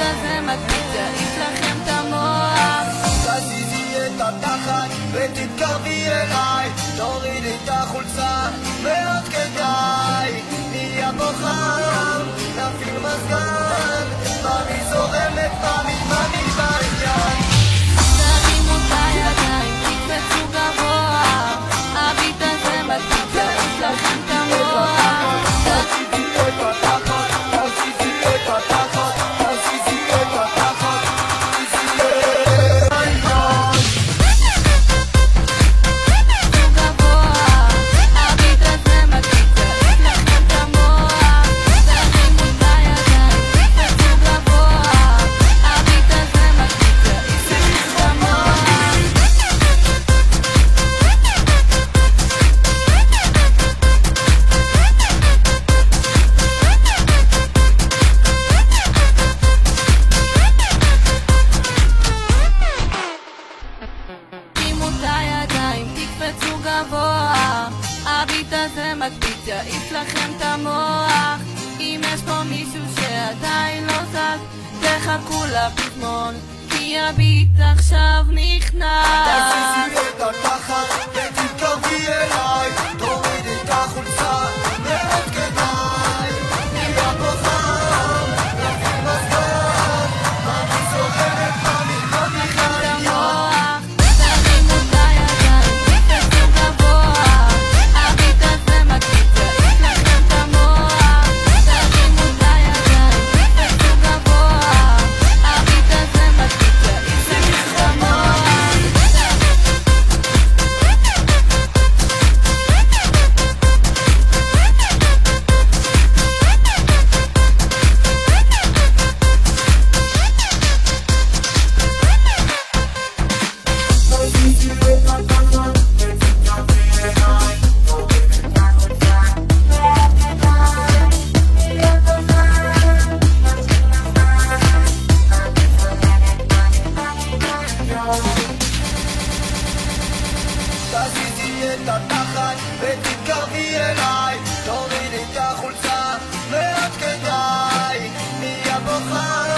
הזה מקפיץ, יעיף לכם את המוח. תזיזי את התחת ותתקרבי אליי, תורידי את החולצה מאוד כדאי, נהיה בו חם, נפעיל מזגן, ממי זורמת, ממי בעניין. תרימו את הידיים, תקפצו גבוה, הביט הזה מקפיץ, יעיף לכם את המוח. תזיזי את התחת, תזיזי את התחת, תזיזי את התחת, תזיזי את העניין. גבוה, הביט הזה מקפיץ, יעיף לכם את המוח. תרימו את הידיים, תקפצו גבוה, הביט הזה מקפיץ, יעיף לכם את המוח. שימו את הידיים, תקפצו גבוה, הביט הזה מקפיץ, יעיף לכם את המוח. אם יש פה מישהו שעדיין לא זז, תחכו לפזמון, כי הביט עכשיו נכנס. תזיזי את התחת ותתקרבי אליי, תורידי את החולצה מאוד כדאי, נהיה בו חם, נפעיל מזגן, ממי זורמת, ממי בעניין. תרימו את הידיים, תקפצו גבוה, הביט הזה מקפיץ, יעיף לכם את המוח. תרימו את הידיים, תקפצו גבוה, הביט הזה מקפיץ, יעיף לכם את המוח. תזיזי את התחת ותתקרבי אליי, תורידי את החולצה מאוד כדאי, נהיה בו חם, נפעיל מזגן, ממי זורמת, ממי בעניין. תזיזי את התחת ותתקרבי אליי, תורידי את החולצה מאוד כדאי, נהיה בו חם,